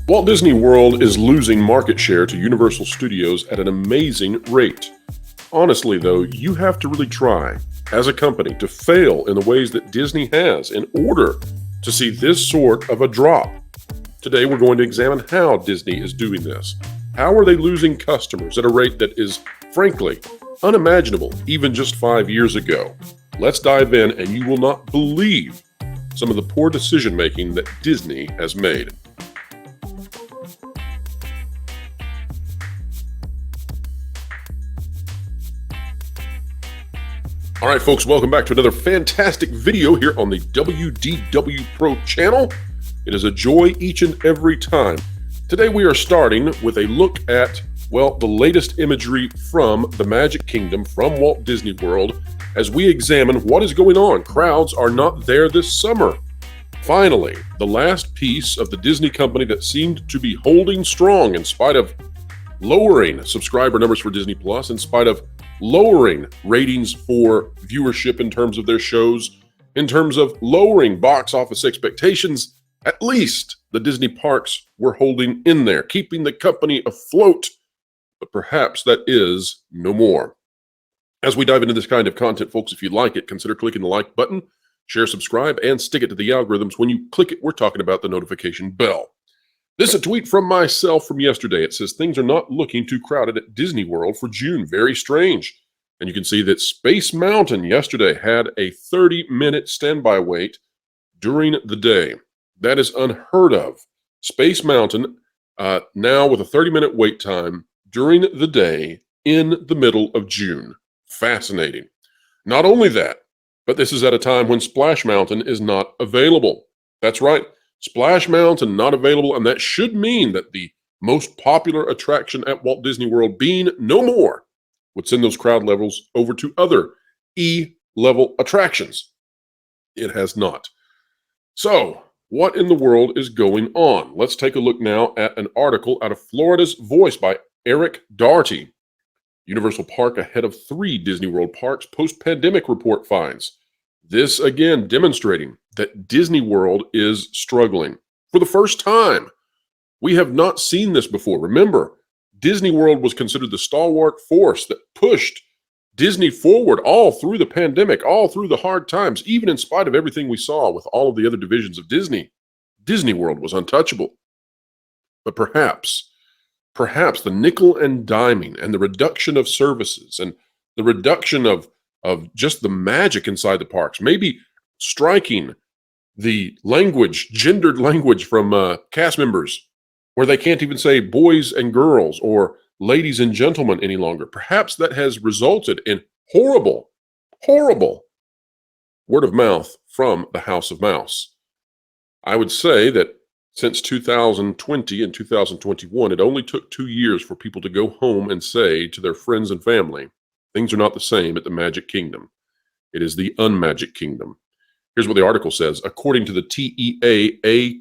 Walt Disney World is losing market share to Universal Studios at an amazing rate. Honestly, though, you have to really try, as a company, to fail in the ways that Disney has in order to see this sort of a drop. Today, we're going to examine how Disney is doing this. How are they losing customers at a rate that is, frankly, unimaginable even just 5 years ago? Let's dive in, and you will not believe some of the poor decision-making that Disney has made. All right, folks, welcome back to another fantastic video here on the WDW Pro channel. It is a joy each and every time. Today we are starting with a look at, well, the latest imagery from the Magic Kingdom, from Walt Disney World, as we examine what is going on. Crowds are not there this summer. Finally, the last piece of the Disney company that seemed to be holding strong in spite of lowering subscriber numbers for Disney Plus, in spite of lowering ratings for viewership in terms of their shows, in terms of lowering box office expectations. At least the Disney parks were holding in there, keeping the company afloat. But perhaps that is no more. As we dive into this kind of content, folks, if you like it, consider clicking the like button, share, subscribe, and stick it to the algorithms. When you click it, we're talking about the notification bell. This is a tweet from myself from yesterday. It says, things are not looking too crowded at Disney World for June. Very strange. And you can see that Space Mountain yesterday had a 30-minute standby wait during the day. That is unheard of. Space Mountain now with a 30-minute wait time during the day in the middle of June. Fascinating. Not only that, but this is at a time when Splash Mountain is not available. That's right. Splash Mountain not available, and that should mean that the most popular attraction at Walt Disney World being no more would send those crowd levels over to other E-level attractions. It has not. So, what in the world is going on? Let's take a look now at an article out of Florida's Voice by Eric Darty. Universal Park ahead of 3 Disney World parks post-pandemic report finds. This again demonstrating that Disney World is struggling. For the first time, we have not seen this before. Remember, Disney World was considered the stalwart force that pushed Disney forward all through the pandemic, all through the hard times, even in spite of everything we saw with all of the other divisions of Disney. Disney World was untouchable. But perhaps the nickel and diming and the reduction of services and the reduction of just the magic inside the parks, maybe striking the language, gendered language from cast members, where they can't even say boys and girls or ladies and gentlemen any longer. Perhaps that has resulted in horrible word of mouth from the House of Mouse. I would say that since 2020 and 2021, it only took 2 years for people to go home and say to their friends and family, things are not the same at the Magic Kingdom. It is the unmagic kingdom. Here's what the article says. According to the TEAAE.com,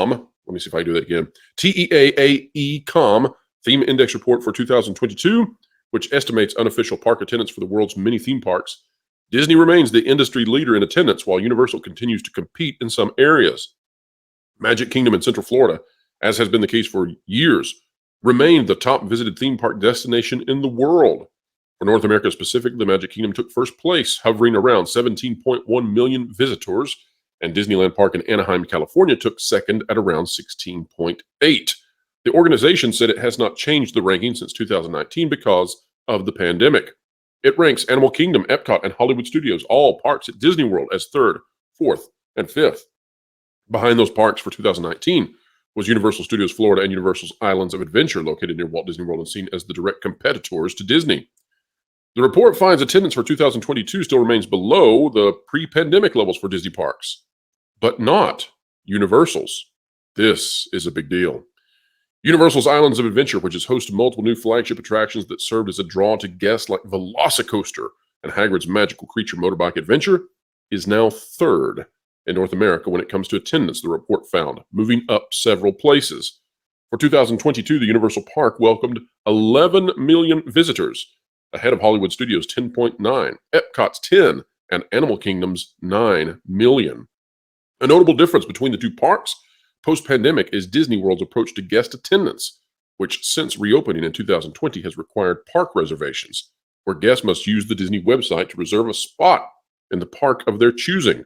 let me see if I can do that again. TEAAE.com Theme Index Report for 2022, which estimates unofficial park attendance for the world's many theme parks, Disney remains the industry leader in attendance while Universal continues to compete in some areas. Magic Kingdom in Central Florida, as has been the case for years, remained the top visited theme park destination in the world. For North America specifically, the Magic Kingdom took first place, hovering around 17.1 million visitors, and Disneyland Park in Anaheim, California took second at around 16.8. The organization said it has not changed the ranking since 2019 because of the pandemic. It ranks Animal Kingdom, Epcot, and Hollywood Studios, all parks at Disney World, as 3rd, 4th, and 5th. Behind those parks for 2019 was Universal Studios Florida and Universal's Islands of Adventure, located near Walt Disney World and seen as the direct competitors to Disney. The report finds attendance for 2022 still remains below the pre-pandemic levels for Disney parks, but not Universal's. This is a big deal. Universal's Islands of Adventure, which has hosted multiple new flagship attractions that served as a draw to guests like Velocicoaster and Hagrid's Magical Creature Motorbike Adventure, is now 3rd in North America when it comes to attendance, the report found, moving up several places. For 2022, the Universal Park welcomed 11 million visitors, ahead of Hollywood Studios' 10.9, Epcot's 10, and Animal Kingdom's 9 million. A notable difference between the two parks post-pandemic is Disney World's approach to guest attendance, which since reopening in 2020 has required park reservations, where guests must use the Disney website to reserve a spot in the park of their choosing.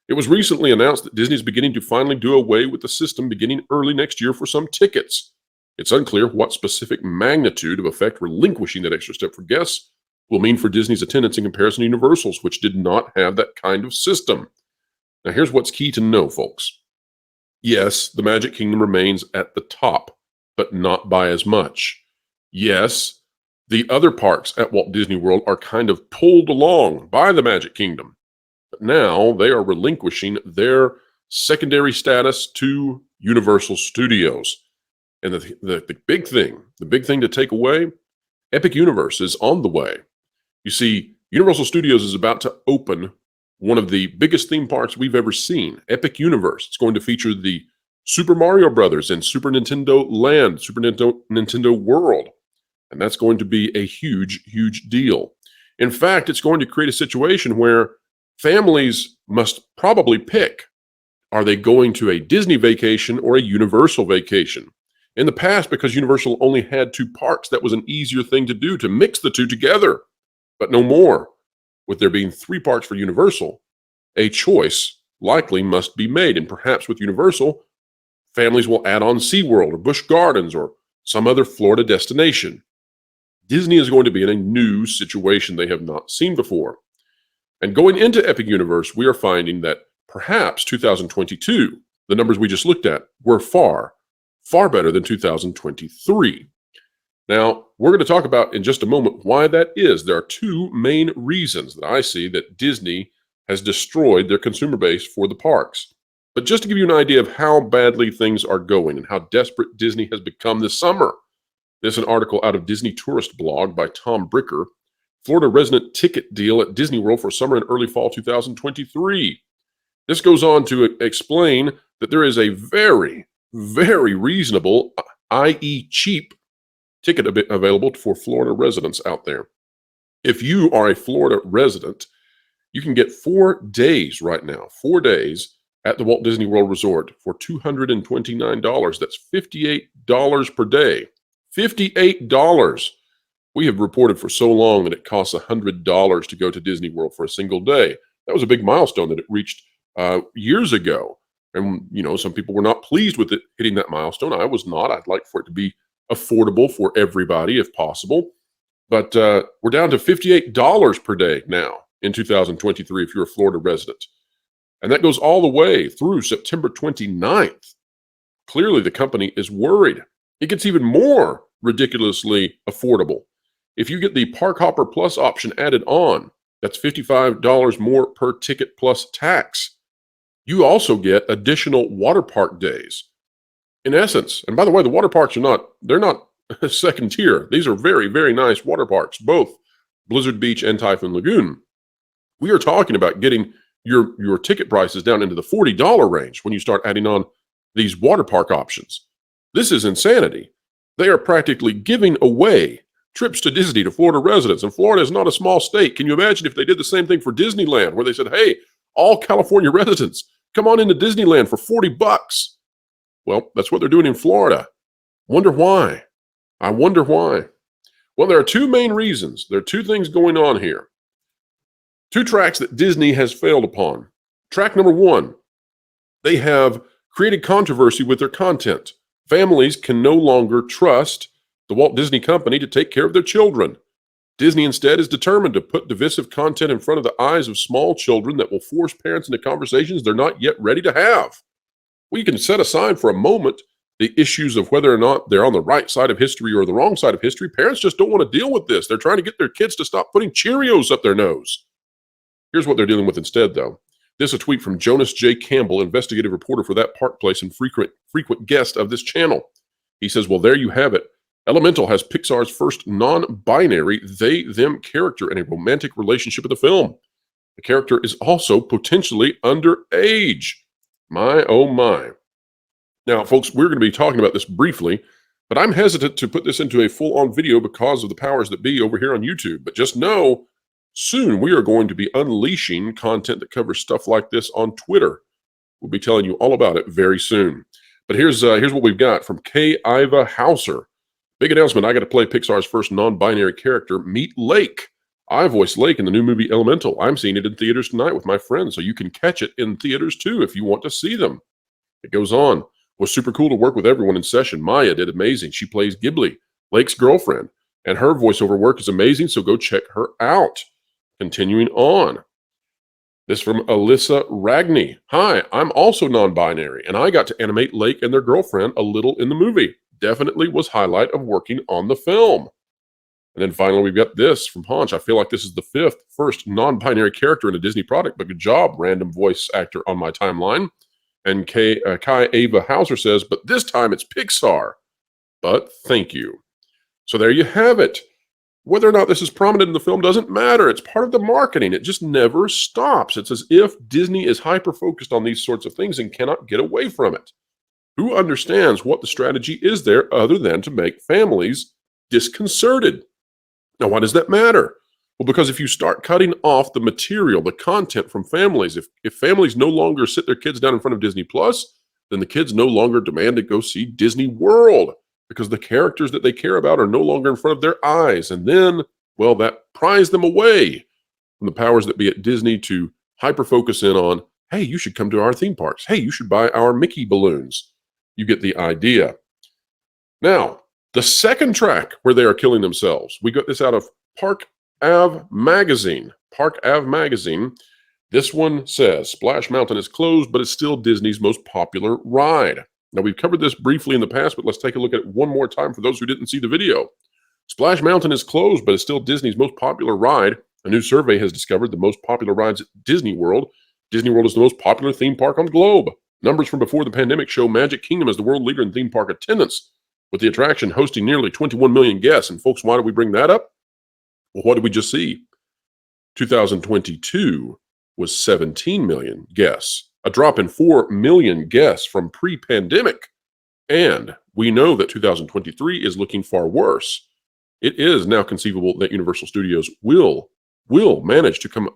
It was recently announced that Disney is beginning to finally do away with the system beginning early next year for some tickets. It's unclear what specific magnitude of effect relinquishing that extra step for guests will mean for Disney's attendance in comparison to Universal's, which did not have that kind of system. Now, here's what's key to know, folks. Yes, the Magic Kingdom remains at the top, but not by as much. Yes, the other parks at Walt Disney World are kind of pulled along by the Magic Kingdom. But now they are relinquishing their secondary status to Universal Studios. And the big thing to take away, Epic Universe is on the way. You see, Universal Studios is about to open one of the biggest theme parks we've ever seen, Epic Universe. It's going to feature the Super Mario Brothers and Super Nintendo Land, Super Nintendo World. And that's going to be a huge, huge deal. In fact, it's going to create a situation where families must probably pick, are they going to a Disney vacation or a Universal vacation? In the past, because Universal only had 2 parks, that was an easier thing to do, to mix the 2 together. But no more. With there being 3 parks for Universal, a choice likely must be made. And perhaps with Universal, families will add on SeaWorld or Busch Gardens or some other Florida destination. Disney is going to be in a new situation they have not seen before. And going into Epic Universe, we are finding that perhaps 2022, the numbers we just looked at, were far, far better than 2023. Now, we're going to talk about in just a moment why that is. There are 2 main reasons that I see that Disney has destroyed their consumer base for the parks. But just to give you an idea of how badly things are going and how desperate Disney has become this summer, there's an article out of Disney Tourist Blog by Tom Bricker, Florida resident ticket deal at Disney World for summer and early fall 2023. This goes on to explain that there is a very, very reasonable, i.e. cheap, ticket available for Florida residents out there. If you are a Florida resident, you can get 4 days right now, 4 days at the Walt Disney World Resort for $229. That's $58 per day. $58. We have reported for so long that it costs $100 to go to Disney World for a single day. That was a big milestone that it reached years ago. And, some people were not pleased with it hitting that milestone. I was not. I'd like for it to be affordable for everybody if possible. But we're down to $58 per day now in 2023 if you're a Florida resident. And that goes all the way through September 29th. Clearly, the company is worried. It gets even more ridiculously affordable. If you get the Park Hopper Plus option added on, that's $55 more per ticket plus tax. You also get additional water park days. In essence, and by the way, the water parks they're not second tier. These are very, very nice water parks, both Blizzard Beach and Typhoon Lagoon. We are talking about getting your ticket prices down into the $40 range when you start adding on these water park options. This is insanity. They are practically giving away trips to Disney to Florida residents, and Florida is not a small state. Can you imagine if they did the same thing for Disneyland, where they said, hey, all California residents, come on into Disneyland for $40? Well, that's what they're doing in Florida. Wonder why? I wonder why. Well, there are 2 main reasons. There are 2 things going on here. 2 tracks that Disney has failed upon. Track number 1, they have created controversy with their content. Families can no longer trust the Walt Disney Company to take care of their children. Disney instead is determined to put divisive content in front of the eyes of small children that will force parents into conversations they're not yet ready to have. We can set aside for a moment the issues of whether or not they're on the right side of history or the wrong side of history. Parents just don't want to deal with this. They're trying to get their kids to stop putting Cheerios up their nose. Here's what they're dealing with instead, though. This is a tweet from Jonas J Campbell, investigative reporter for that park place and frequent guest of this channel. He says, well, there you have it. Elemental has Pixar's first non-binary they-them character in a romantic relationship with the film. The character is also potentially underage. My, oh my. Now, folks, we're going to be talking about this briefly, but I'm hesitant to put this into a full-on video because of the powers that be over here on YouTube. But just know, soon we are going to be unleashing content that covers stuff like this on Twitter. We'll be telling you all about it very soon. But here's what we've got from K. Iva Hauser. Big announcement. I got to play Pixar's first non-binary character, Meet Lake. I voiced Lake in the new movie Elemental. I'm seeing it in theaters tonight with my friends, so you can catch it in theaters too if you want to see them. It goes on. Was super cool to work with everyone in session. Maya did amazing. She plays Ghibli, Lake's girlfriend, and her voiceover work is amazing, so go check her out. Continuing on. This from Alyssa Ragney. Hi, I'm also non-binary, and I got to animate Lake and their girlfriend a little in the movie. Definitely was highlight of working on the film. And then finally, we've got this from Haunch. I feel like this is the first non-binary character in a Disney product, but good job, random voice actor on my timeline. And Kai Ava Hauser says, but this time it's Pixar. But thank you. So there you have it. Whether or not this is prominent in the film doesn't matter. It's part of the marketing. It just never stops. It's as if Disney is hyper-focused on these sorts of things and cannot get away from it. Who understands what the strategy is there other than to make families disconcerted? Now, why does that matter? Well, because if you start cutting off the material, the content from families, if families no longer sit their kids down in front of Disney Plus, then the kids no longer demand to go see Disney World because the characters that they care about are no longer in front of their eyes. And then, well, that pries them away from the powers that be at Disney to hyper-focus in on, hey, you should come to our theme parks. Hey, you should buy our Mickey balloons. You get the idea. Now, the second track where they are killing themselves, we got this out of Park Ave Magazine. Park Ave Magazine. This one says, Splash Mountain is closed, but it's still Disney's most popular ride. Now, we've covered this briefly in the past, but let's take a look at it one more time for those who didn't see the video. Splash Mountain is closed, but it's still Disney's most popular ride. A new survey has discovered the most popular rides at Disney World. Disney World is the most popular theme park on the globe. Numbers from before the pandemic show Magic Kingdom is the world leader in theme park attendance, with the attraction hosting nearly 21 million guests. And folks, why do we bring that up? Well, what did we just see? 2022 was 17 million guests, a drop in 4 million guests from pre-pandemic. And we know that 2023 is looking far worse. It is now conceivable that Universal Studios will manage to come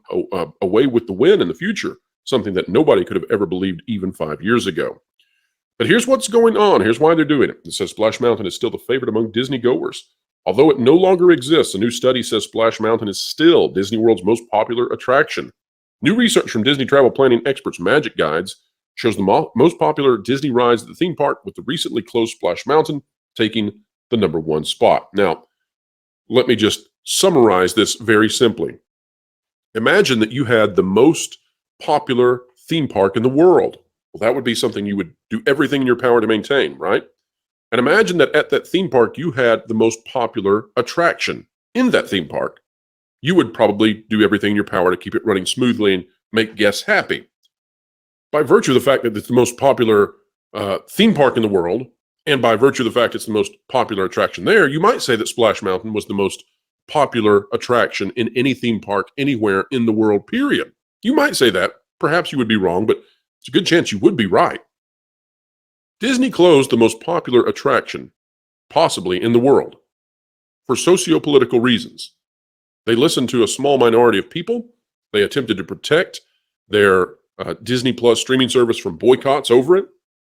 away with the win in the future, something that nobody could have ever believed even 5 years ago. But here's what's going on. Here's why they're doing it. It says Splash Mountain is still the favorite among Disney goers. Although it no longer exists, a new study says Splash Mountain is still Disney World's most popular attraction. New research from Disney travel planning experts Magic Guides shows the most popular Disney rides at the theme park, with the recently closed Splash Mountain taking the #1 spot. Now, let me just summarize this very simply. Imagine that you had the most popular theme park in the world. Well, that would be something you would do everything in your power to maintain, right? And imagine that at that theme park, you had the most popular attraction in that theme park. You would probably do everything in your power to keep it running smoothly and make guests happy. By virtue of the fact that it's the most popular theme park in the world, and by virtue of the fact it's the most popular attraction there, you might say that Splash Mountain was the most popular attraction in any theme park anywhere in the world, period. You might say that. Perhaps you would be wrong, but it's a good chance you would be right. Disney closed the most popular attraction, possibly in the world, for socio-political reasons. They listened to a small minority of people. They attempted to protect their Disney Plus streaming service from boycotts over it,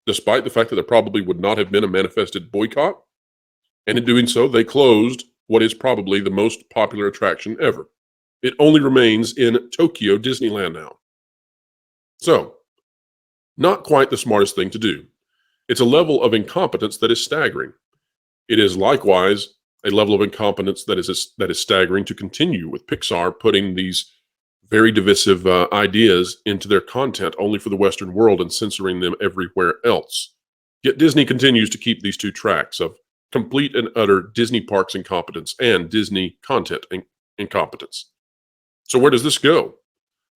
despite the fact that there probably would not have been a manifested boycott. And in doing so, they closed what is probably the most popular attraction ever. It only remains in Tokyo Disneyland now. So, not quite the smartest thing to do. It's a level of incompetence that is staggering. It is likewise a level of incompetence that is staggering to continue with Pixar putting these very divisive ideas into their content only for the Western world and censoring them everywhere else. Yet Disney continues to keep these two tracks of complete and utter Disney parks incompetence and Disney content incompetence. So where does this go?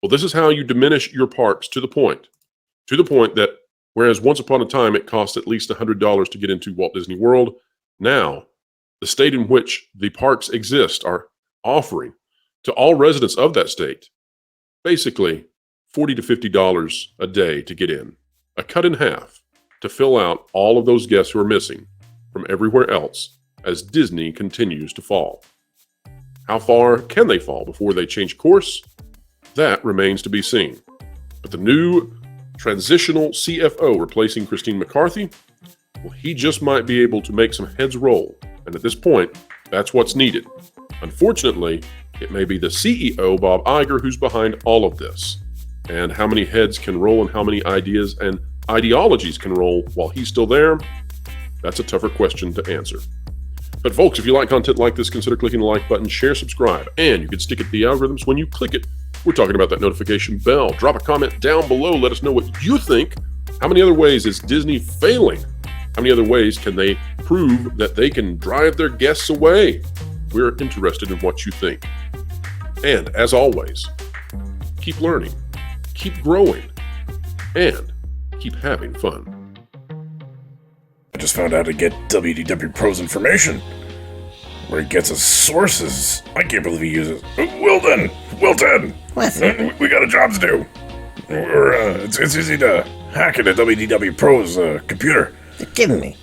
Well, this is how you diminish your parks to the point that whereas once upon a time it cost at least $100 to get into Walt Disney World, now the state in which the parks exist are offering to all residents of that state basically $40 to $50 a day to get in, a cut in half to fill out all of those guests who are missing from everywhere else as Disney continues to fall. How far can they fall before they change course? That remains to be seen. But the new transitional CFO replacing Christine McCarthy, well, he just might be able to make some heads roll. And at this point, that's what's needed. Unfortunately, it may be the CEO, Bob Iger, who's behind all of this. And how many heads can roll and how many ideas and ideologies can roll while he's still there? That's a tougher question to answer. But folks, if you like content like this, consider clicking the like button, share, subscribe, and you can stick it to the algorithms when you click it. We're talking about that notification bell. Drop a comment down below. Let us know what you think. How many other ways is Disney failing? How many other ways can they prove that they can drive their guests away? We're interested in what you think. And as always, keep learning, keep growing, and keep having fun. I just found out how to get WDW Pro's information. Where he gets his sources. I can't believe he uses... Wilton! What? We got a job to do. It's easy to hack into WDW Pro's computer. You're kidding me.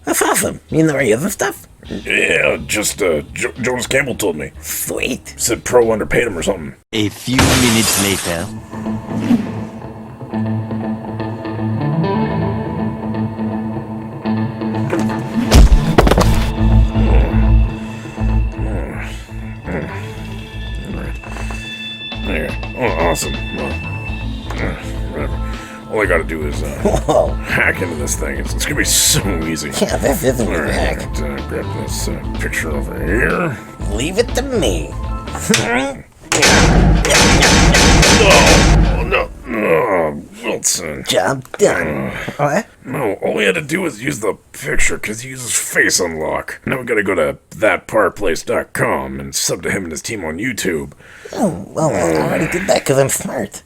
That's awesome. You know any other stuff? Yeah, just Jonas Campbell told me. Sweet. Said Pro underpaid him or something. A few minutes later. There. Oh, awesome. Whatever. All I gotta do is Whoa. hack into this thing. It's gonna be so easy. Yeah, this isn't a Alright, hack. grab this picture over here. Leave it to me. No, Wilson. Job done. What? No, all we had to do was use the picture because he uses face unlock. Now we gotta go to thatpartplace.com and sub to him and his team on YouTube. Oh, well, I already did that because I'm smart.